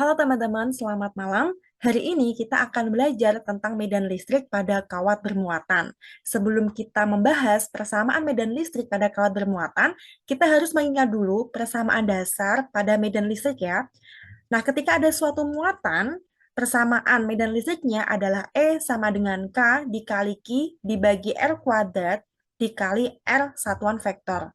Halo teman-teman, selamat malam. Hari ini kita akan belajar tentang medan listrik pada kawat bermuatan. Sebelum kita membahas persamaan medan listrik pada kawat bermuatan, kita harus mengingat dulu persamaan dasar pada medan listrik ya. Nah, ketika ada suatu muatan, persamaan medan listriknya adalah E sama dengan K dikali Q dibagi R kuadrat dikali R satuan vektor.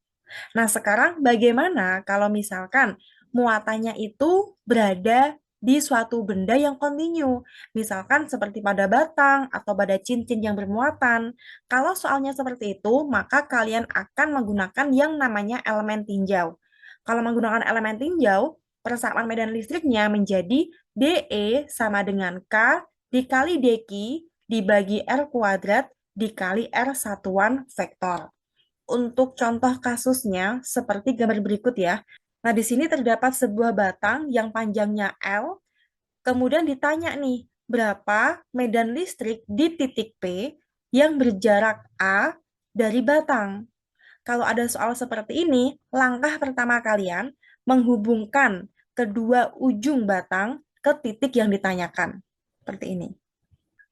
Nah, sekarang bagaimana kalau misalkan muatannya itu berada di suatu benda yang kontinu, misalkan seperti pada batang atau pada cincin yang bermuatan. Kalau soalnya seperti itu, maka kalian akan menggunakan yang namanya elemen tinjau. Kalau menggunakan elemen tinjau, persamaan medan listriknya menjadi DE sama dengan K dikali dQ dibagi R kuadrat dikali R satuan vektor. Untuk contoh kasusnya, seperti gambar berikut ya. Nah, di sini terdapat sebuah batang yang panjangnya L, kemudian ditanya nih, berapa medan listrik di titik P yang berjarak A dari batang. Kalau ada soal seperti ini, langkah pertama kalian menghubungkan kedua ujung batang ke titik yang ditanyakan. Seperti ini.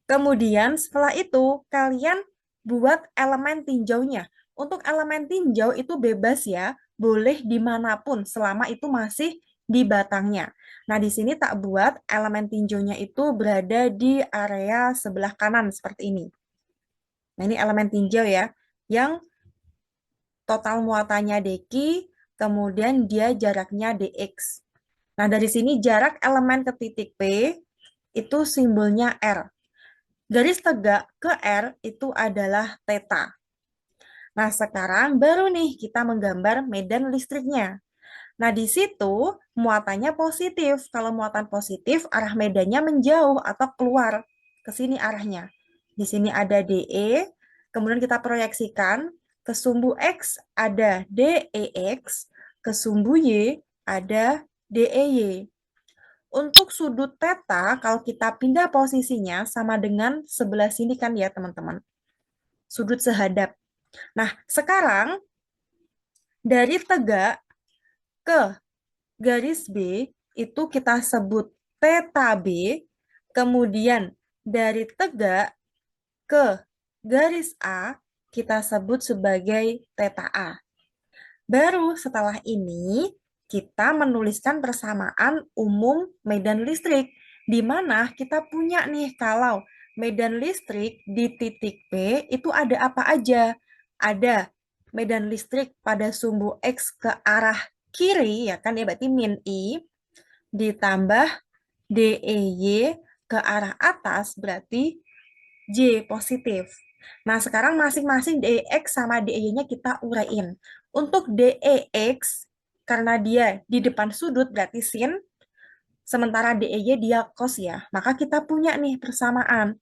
Kemudian setelah itu kalian buat elemen tinjaunya. Untuk elemen tinjau itu bebas ya, boleh dimanapun selama itu masih di batangnya. Nah, di sini tak buat elemen tinjaunya itu berada di area sebelah kanan seperti ini. Nah, ini elemen tinjau ya, yang total muatannya dq, kemudian dia jaraknya dx. Nah, dari sini jarak elemen ke titik P itu simbolnya R. Garis tegak ke R itu adalah theta. Nah, sekarang baru nih kita menggambar medan listriknya. Nah, di situ muatannya positif. Kalau muatan positif, arah medannya menjauh atau keluar. Ke sini arahnya. Di sini ada DE, kemudian kita proyeksikan ke sumbu X ada DEX, ke sumbu Y ada DEY. Untuk sudut theta, kalau kita pindah posisinya sama dengan sebelah sini kan ya teman-teman. Sudut sehadap. Nah, sekarang dari tegak ke garis B itu kita sebut theta B, kemudian dari tegak ke garis A kita sebut sebagai theta A. Baru setelah ini kita menuliskan persamaan umum medan listrik, di mana kita punya nih kalau medan listrik di titik P itu ada apa aja? Ada medan listrik pada sumbu X ke arah kiri, ya kan ya berarti min I, ditambah DEY ke arah atas berarti J positif. Nah, sekarang masing-masing DEX sama DEY-nya kita uraiin. Untuk DEX, karena dia di depan sudut berarti sin, sementara DEY dia cos ya. Maka kita punya nih persamaan.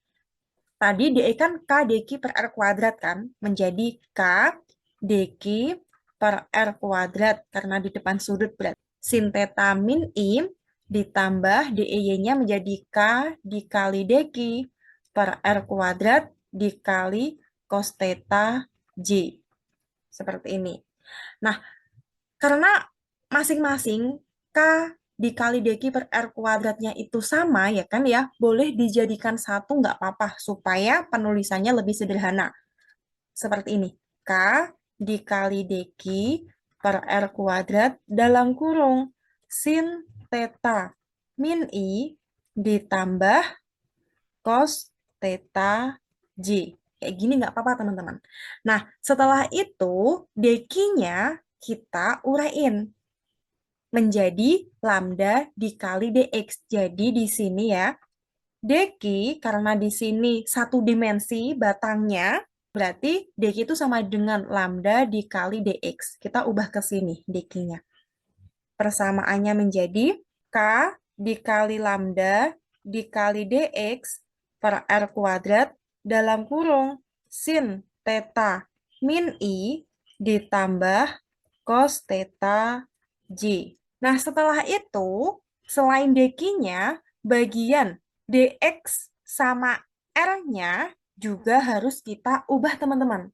Tadi DE kan K dQ per R kuadrat kan, menjadi K dQ per R kuadrat, karena di depan sudut berarti sin theta min I, ditambah DEY-nya menjadi K dikali dQ per R kuadrat dikali cos theta J. Seperti ini. Nah, karena masing-masing K dikali dq per R kuadratnya itu sama, ya kan ya, boleh dijadikan satu nggak apa-apa, supaya penulisannya lebih sederhana. Seperti ini. K dikali dq per R kuadrat dalam kurung sin theta min I ditambah cos theta J. Kayak gini nggak apa-apa teman-teman. Nah, setelah itu dq-nya kita uraiin menjadi lambda dikali dx. Jadi di sini ya, dq karena di sini satu dimensi batangnya, berarti dq itu sama dengan lambda dikali dx. Kita ubah ke sini dq-nya. Persamaannya menjadi k dikali lambda dikali dx per R kuadrat dalam kurung sin theta min I ditambah cos theta J. Nah, setelah itu, selain dq-nya, bagian dx sama R-nya juga harus kita ubah, teman-teman.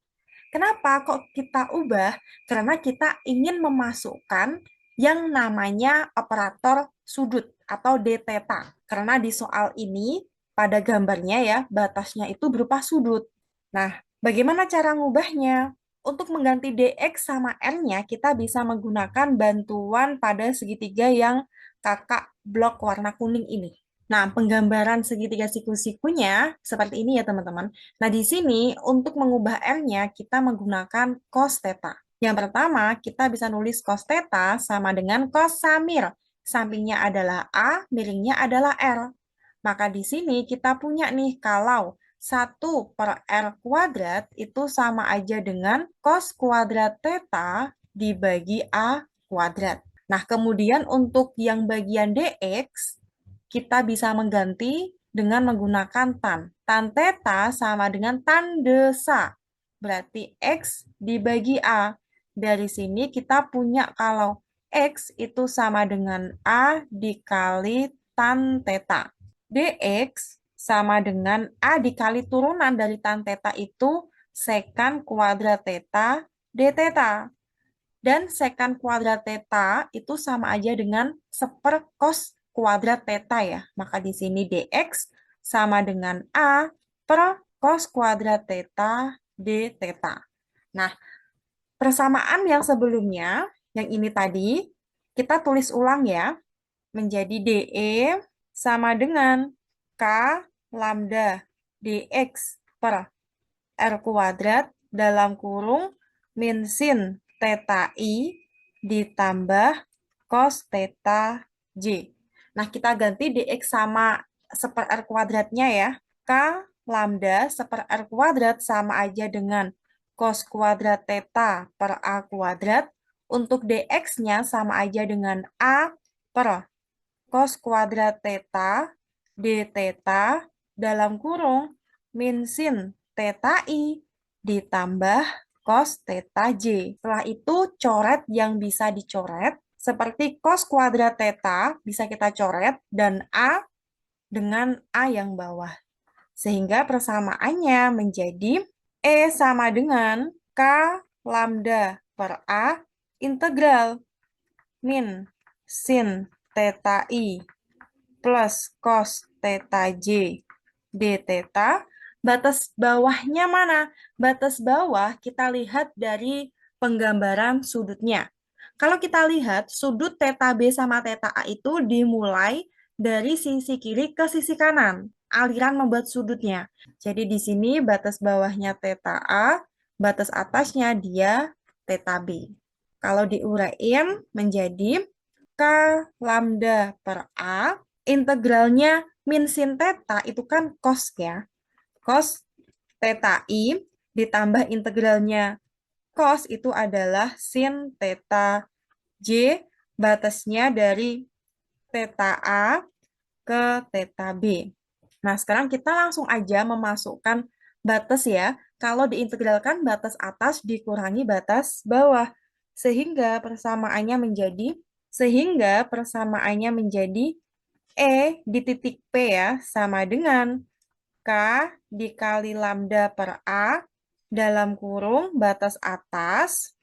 Kenapa kok kita ubah? Karena kita ingin memasukkan yang namanya operator sudut atau d theta. Karena di soal ini pada gambarnya ya batasnya itu berupa sudut. Nah, bagaimana cara ngubahnya? Untuk mengganti dx sama r-nya kita bisa menggunakan bantuan pada segitiga yang kakak blok warna kuning ini. Nah, penggambaran segitiga siku-sikunya seperti ini ya teman-teman. Nah, di sini untuk mengubah r-nya kita menggunakan cos theta. Yang pertama, kita bisa nulis cos theta sama dengan cos samir. Sampingnya adalah A, miringnya adalah R. Maka di sini kita punya nih kalau 1/R² itu sama aja dengan cos kuadrat theta dibagi A kuadrat. Nah, kemudian untuk yang bagian dx, kita bisa mengganti dengan menggunakan tan. Tan theta sama dengan tan desa. Berarti X dibagi A. Dari sini kita punya kalau X itu sama dengan A dikali tan theta. Dx sama dengan A dikali turunan dari tan theta itu sekan kuadrat theta d theta. Dan sekan kuadrat theta itu sama aja dengan seper cos kuadrat theta ya. Maka di sini dx sama dengan A per cos kuadrat theta d theta. Nah, persamaan yang sebelumnya, yang ini tadi, kita tulis ulang ya, menjadi dE sama dengan K lambda dx per R kuadrat dalam kurung min sin theta I ditambah cos theta J. Nah, kita ganti dx sama seper R kuadratnya ya. K lambda seper R kuadrat sama aja dengan cos kuadrat theta per A kuadrat. Untuk dx-nya sama aja dengan A per cos kuadrat theta d theta dalam kurung min sin theta I ditambah cos theta J. Setelah itu coret yang bisa dicoret seperti cos kuadrat theta bisa kita coret dan A dengan A yang bawah. Sehingga persamaannya menjadi E sama dengan K lambda per A integral min sin theta I plus cos theta J d theta. Batas bawahnya mana? Batas bawah kita lihat dari penggambaran sudutnya. Kalau kita lihat sudut theta B sama theta A itu dimulai dari sisi kiri ke sisi kanan. Aliran membuat sudutnya. Jadi di sini batas bawahnya theta A, batas atasnya dia theta B. Kalau diuraiin menjadi K lambda per A, integralnya min sin theta itu kan cos ya. Cos theta I ditambah integralnya cos itu adalah sin theta J, batasnya dari theta A ke theta B. Nah, sekarang kita langsung aja memasukkan batas ya. Kalau diintegralkan batas atas dikurangi batas bawah. Sehingga persamaannya menjadi E di titik P ya, sama dengan K dikali lambda per A dalam kurung batas atas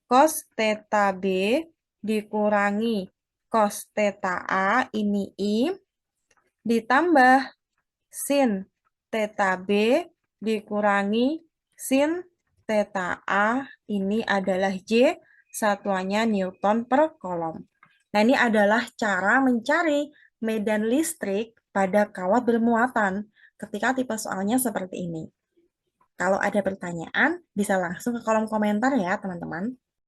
cos theta B dikurangi cos theta A ini I ditambah sin theta B dikurangi sin theta A ini adalah J, satuannya Newton per kolom. Nah, ini adalah cara mencari medan listrik pada kawat bermuatan ketika tipe soalnya seperti ini. Kalau ada pertanyaan, bisa langsung ke kolom komentar ya, teman-teman.